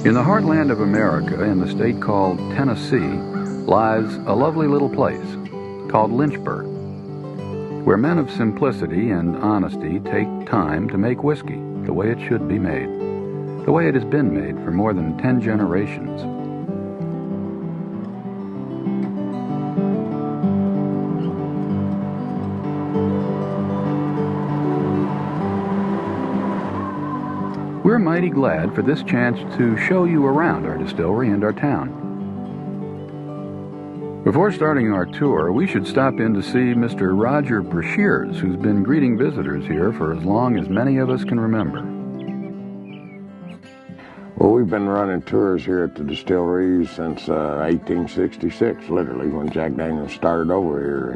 In the heartland of America, in the state called Tennessee, lies a lovely little place called Lynchburg, where men of simplicity and honesty take time to make whiskey the way it should be made, the way it has been made for more than 10 generations. We're mighty glad for this chance to show you around our distillery and our town. Before starting our tour, we should stop in to see Mr. Roger Brashears, who's been greeting visitors here for as long as many of us can remember. Well, we've been running tours here at the distillery since 1866, literally, when Jack Daniels started over here.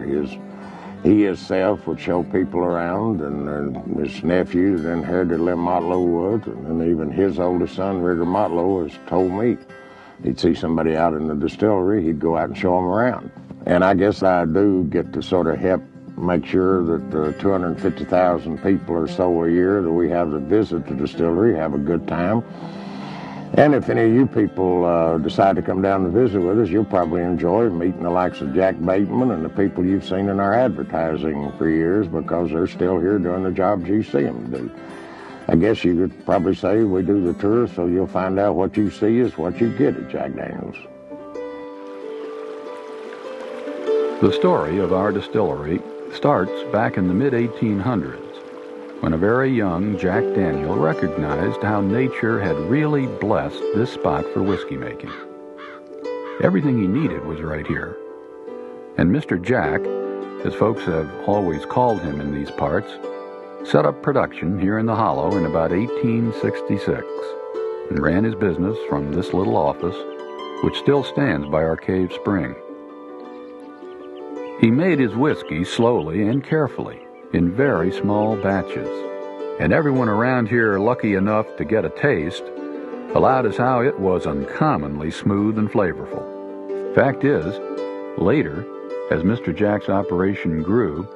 He himself would show people around, and his nephew that inherited Lem Motlow would, and then even his oldest son, Rigger Motlow, has told me he'd see somebody out in the distillery, he'd go out and show them around. And I guess I do get to sort of help make sure that the 250,000 people or so a year that we have that visit the distillery have a good time. And if any of you people decide to come down and visit with us, you'll probably enjoy meeting the likes of Jack Bateman and the people you've seen in our advertising for years, because they're still here doing the jobs you see them do. I guess you could probably say we do the tour so you'll find out what you see is what you get at Jack Daniels. The story of our distillery starts back in the mid-1800s, when a very young Jack Daniel recognized how nature had really blessed this spot for whiskey making. Everything he needed was right here. And Mr. Jack, as folks have always called him in these parts, set up production here in the Hollow in about 1866 and ran his business from this little office, which still stands by our cave spring. He made his whiskey slowly and carefully, in very small batches, and everyone around here lucky enough to get a taste allowed us how it was uncommonly smooth and flavorful. Fact is, later, as Mr. Jack's operation grew,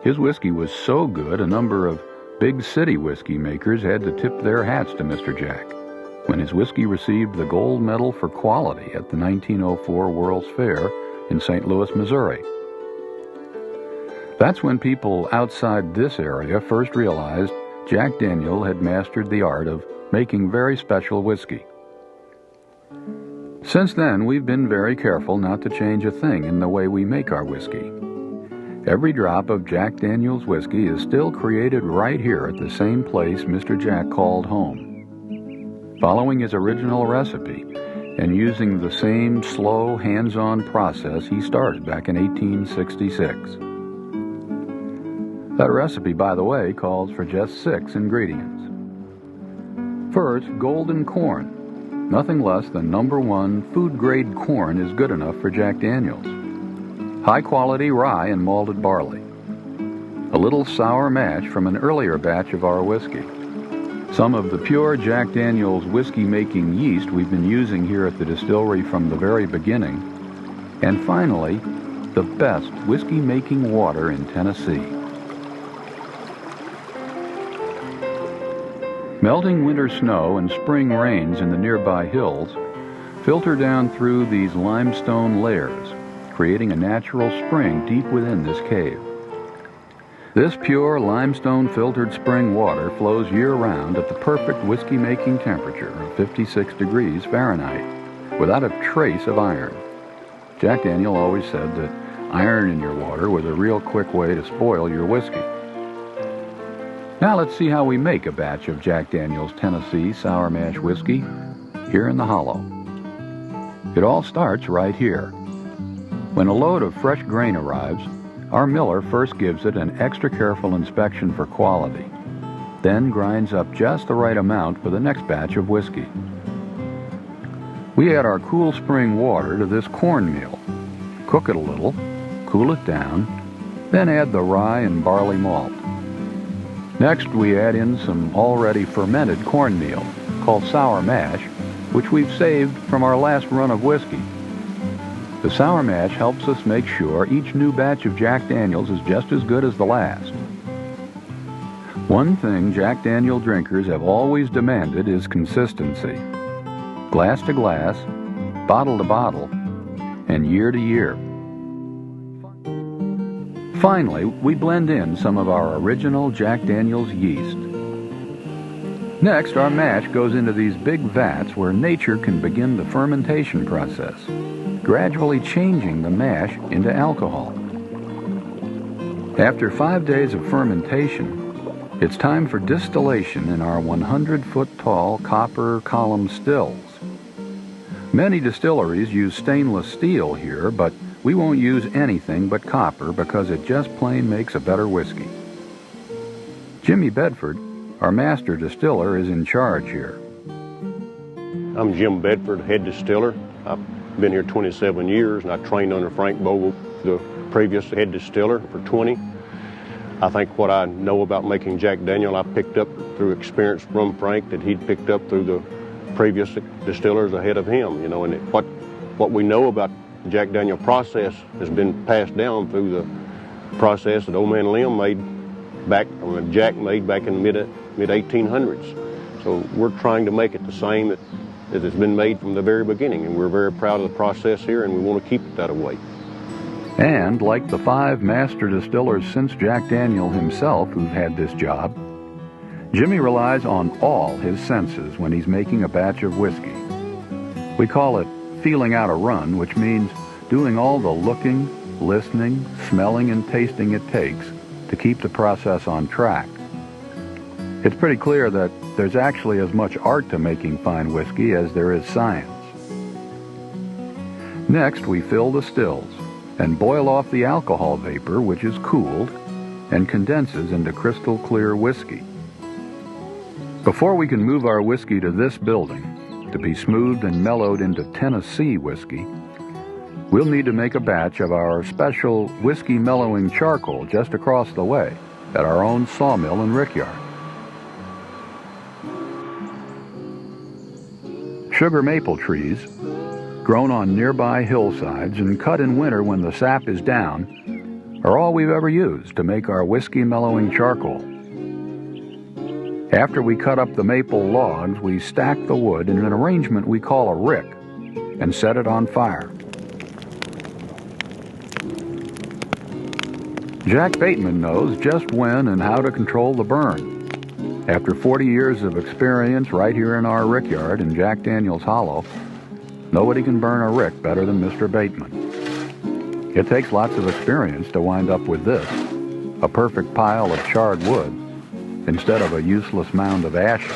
his whiskey was so good a number of big city whiskey makers had to tip their hats to Mr. Jack when his whiskey received the gold medal for quality at the 1904 World's Fair in St. Louis, Missouri. That's when people outside this area first realized Jack Daniel had mastered the art of making very special whiskey. Since then, we've been very careful not to change a thing in the way we make our whiskey. Every drop of Jack Daniel's whiskey is still created right here at the same place Mr. Jack called home, following his original recipe and using the same slow, hands-on process he started back in 1866. That recipe, by the way, calls for just 6 ingredients. First, golden corn. Nothing less than #1 food-grade corn is good enough for Jack Daniels. High-quality rye and malted barley. A little sour mash from an earlier batch of our whiskey. Some of the pure Jack Daniels whiskey-making yeast we've been using here at the distillery from the very beginning. And finally, the best whiskey-making water in Tennessee. Melting winter snow and spring rains in the nearby hills filter down through these limestone layers, creating a natural spring deep within this cave. This pure limestone-filtered spring water flows year-round at the perfect whiskey-making temperature of 56 degrees Fahrenheit, without a trace of iron. Jack Daniel always said that iron in your water was a real quick way to spoil your whiskey. Now let's see how we make a batch of Jack Daniel's Tennessee Sour Mash Whiskey here in the Hollow. It all starts right here. When a load of fresh grain arrives, our miller first gives it an extra careful inspection for quality, then grinds up just the right amount for the next batch of whiskey. We add our cool spring water to this cornmeal, cook it a little, cool it down, then add the rye and barley malt. Next, we add in some already fermented cornmeal, called sour mash, which we've saved from our last run of whiskey. The sour mash helps us make sure each new batch of Jack Daniels is just as good as the last. One thing Jack Daniel drinkers have always demanded is consistency. glass to glass, bottle to bottle, and year to year. Finally, we blend in some of our original Jack Daniel's yeast. Next, our mash goes into these big vats where nature can begin the fermentation process, gradually changing the mash into alcohol. After 5 days of fermentation, it's time for distillation in our 100-foot-tall copper column stills. Many distilleries use stainless steel here, but we won't use anything but copper because it just plain makes a better whiskey. Jimmy Bedford, our master distiller, is in charge here. I'm Jim Bedford, head distiller. I've been here 27 years, and I trained under Frank Bogle, the previous head distiller, for 20. I think what I know about making Jack Daniel, I picked up through experience from Frank that he'd picked up through the previous distillers ahead of him, you know, and what we know about the Jack Daniel process has been passed down through the process that old man Lim made Jack made back in the mid-1800s. So we're trying to make it the same that it's been made from the very beginning, and we're very proud of the process here, and we want to keep it that way. And like the 5 master distillers since Jack Daniel himself who've had this job, Jimmy relies on all his senses when he's making a batch of whiskey. We call it feeling out a run, which means doing all the looking, listening, smelling, and tasting it takes to keep the process on track. It's pretty clear that there's actually as much art to making fine whiskey as there is science. Next, we fill the stills and boil off the alcohol vapor, which is cooled and condenses into crystal clear whiskey. Before we can move our whiskey to this building to be smoothed and mellowed into Tennessee whiskey, we'll need to make a batch of our special whiskey mellowing charcoal just across the way at our own sawmill and rickyard. Sugar maple trees, grown on nearby hillsides and cut in winter when the sap is down, are all we've ever used to make our whiskey mellowing charcoal. After we cut up the maple logs, we stack the wood in an arrangement we call a rick and set it on fire. Jack Bateman knows just when and how to control the burn. After 40 years of experience right here in our rickyard in Jack Daniel's Hollow, nobody can burn a rick better than Mr. Bateman. It takes lots of experience to wind up with this, a perfect pile of charred wood, instead of a useless mound of ashes.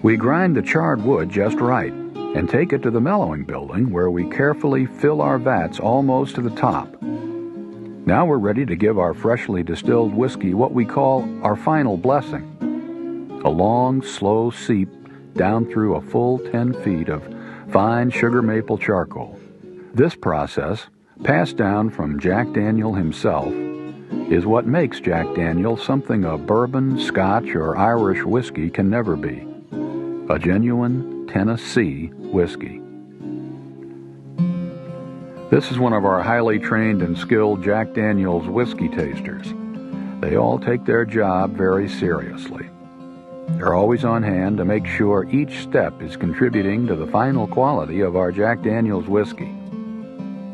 We grind the charred wood just right and take it to the mellowing building where we carefully fill our vats almost to the top. Now we're ready to give our freshly distilled whiskey what we call our final blessing, a long, slow seep down through a full 10 feet of fine sugar maple charcoal. This process, passed down from Jack Daniel himself, is what makes Jack Daniel something a bourbon, Scotch, or Irish whiskey can never be, a genuine Tennessee whiskey. This is one of our highly trained and skilled Jack Daniel's whiskey tasters. They all take their job very seriously. They're always on hand to make sure each step is contributing to the final quality of our Jack Daniel's whiskey.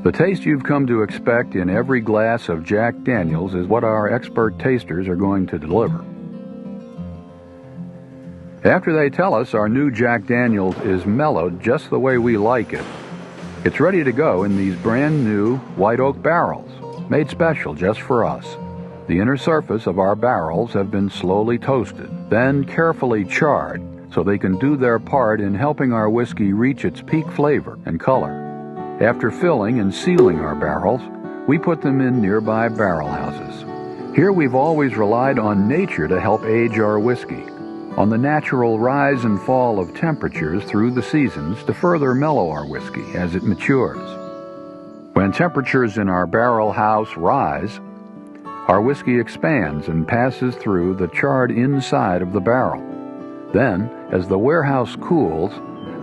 The taste you've come to expect in every glass of Jack Daniel's is what our expert tasters are going to deliver. After they tell us our new Jack Daniel's is mellowed just the way we like it, it's ready to go in these brand new white oak barrels, made special just for us. The inner surface of our barrels have been slowly toasted, then carefully charred so they can do their part in helping our whiskey reach its peak flavor and color. After filling and sealing our barrels, we put them in nearby barrel houses. Here we've always relied on nature to help age our whiskey, on the natural rise and fall of temperatures through the seasons to further mellow our whiskey as it matures. When temperatures in our barrel house rise, our whiskey expands and passes through the charred inside of the barrel. Then, as the warehouse cools,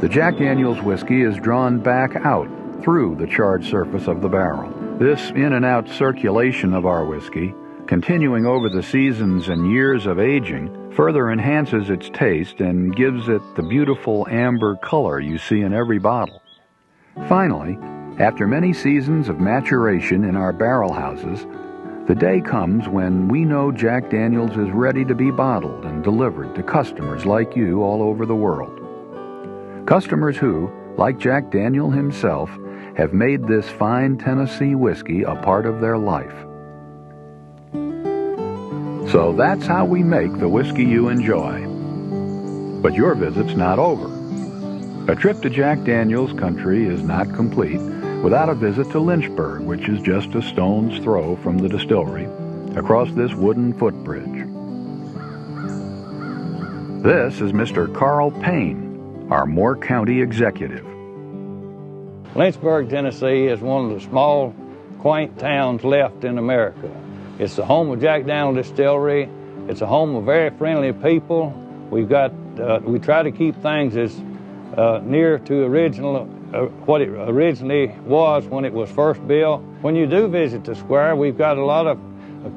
the Jack Daniel's whiskey is drawn back out through the charred surface of the barrel. This in and out circulation of our whiskey continuing over the seasons and years of aging, further enhances its taste and gives it the beautiful amber color you see in every bottle. Finally, after many seasons of maturation in our barrel houses, the day comes when we know Jack Daniel's is ready to be bottled and delivered to customers like you all over the world. Customers who, like Jack Daniel himself, have made this fine Tennessee whiskey a part of their life. So that's how we make the whiskey you enjoy. But your visit's not over. A trip to Jack Daniel's country is not complete without a visit to Lynchburg, which is just a stone's throw from the distillery, across this wooden footbridge. This is Mr. Carl Payne, our Moore County executive. Lynchburg, Tennessee is one of the small, quaint towns left in America. It's the home of Jack Daniel Distillery. It's a home of very friendly people. We try to keep things as near to what it originally was when it was first built. When you do visit the square, we've got a lot of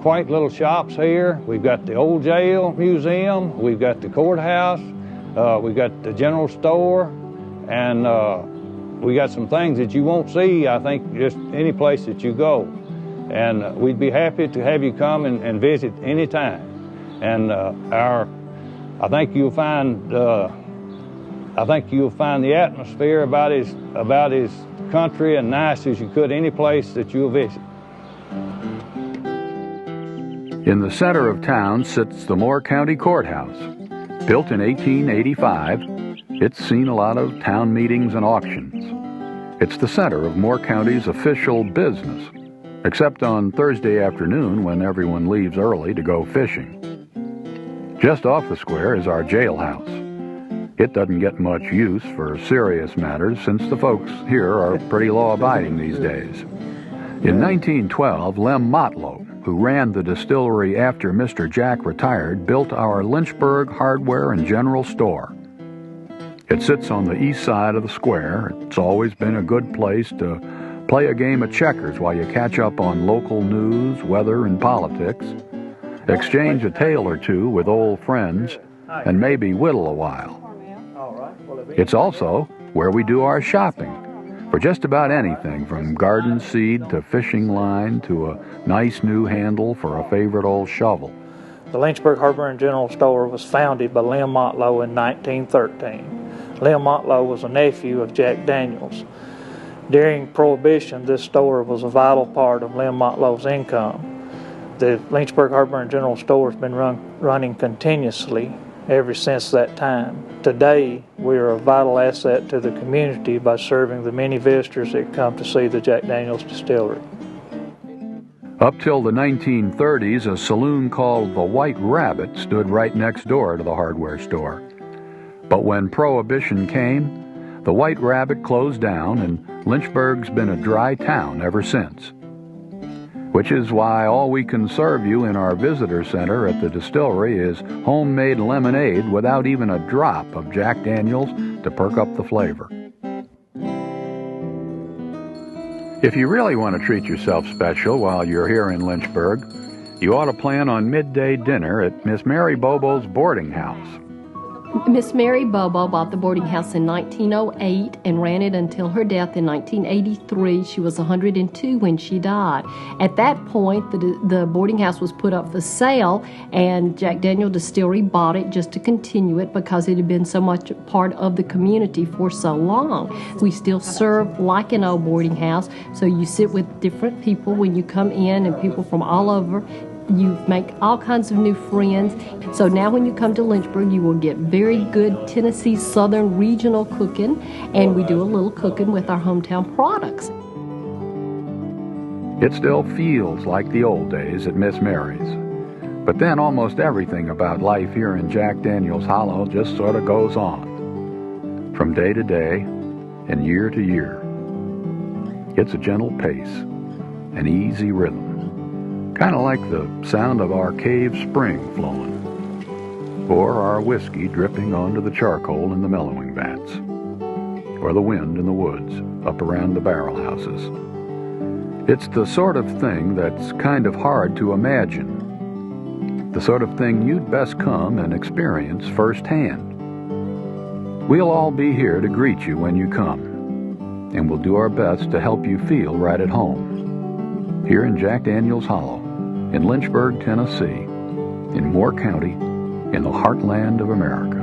quaint little shops here. We've got the old jail museum, we've got the courthouse, we've got the general store, and we got some things that you won't see, I think, just any place that you go. And we'd be happy to have you come and visit anytime. And I think you'll find the atmosphere about as country and nice as you could any place that you'll visit. In the center of town sits the Moore County Courthouse. Built in 1885, it's seen a lot of town meetings and auctions. It's the center of Moore County's official business, except on Thursday afternoon when everyone leaves early to go fishing. Just off the square is our jailhouse. It doesn't get much use for serious matters since the folks here are pretty law-abiding these days. In 1912, Lem Motlow, who ran the distillery after Mr. Jack retired, built our Lynchburg Hardware and General Store. It sits on the east side of the square. It's always been a good place to play a game of checkers while you catch up on local news, weather, and politics, exchange a tale or two with old friends, and maybe whittle a while. It's also where we do our shopping for just about anything from garden seed to fishing line to a nice new handle for a favorite old shovel. The Lynchburg Hardware and General Store was founded by Lem Motlow in 1913. Lem Motlow was a nephew of Jack Daniel's. During Prohibition, this store was a vital part of Lem Motlow's income. The Lynchburg Hardware and General Store has been running continuously ever since that time. Today, we are a vital asset to the community by serving the many visitors that come to see the Jack Daniel's Distillery. Up till the 1930s, a saloon called the White Rabbit stood right next door to the hardware store. But when Prohibition came, the White Rabbit closed down, and Lynchburg's been a dry town ever since. Which is why all we can serve you in our visitor center at the distillery is homemade lemonade without even a drop of Jack Daniel's to perk up the flavor. If you really want to treat yourself special while you're here in Lynchburg, you ought to plan on midday dinner at Miss Mary Bobo's boarding house. Miss Mary Bobo bought the boarding house in 1908 and ran it until her death in 1983. She was 102 when she died. At that point, the boarding house was put up for sale, and Jack Daniel Distillery bought it just to continue it because it had been so much part of the community for so long. We still serve like an old boarding house, so you sit with different people when you come in, and people from all over. You make all kinds of new friends. So now when you come to Lynchburg, you will get very good Tennessee Southern regional cooking, and we do a little cooking with our hometown products. It still feels like the old days at Miss Mary's. But then almost everything about life here in Jack Daniel's Hollow just sort of goes on, from day to day and year to year. It's a gentle pace, an easy rhythm. Kind of like the sound of our cave spring flowing, or our whiskey dripping onto the charcoal in the mellowing vats, or the wind in the woods up around the barrel houses. It's the sort of thing that's kind of hard to imagine the sort of thing you'd best come and experience firsthand. We'll all be here to greet you when you come, and we'll do our best to help you feel right at home. Here in Jack Daniels Hollow, in Lynchburg, Tennessee, in Moore County, in the heartland of America.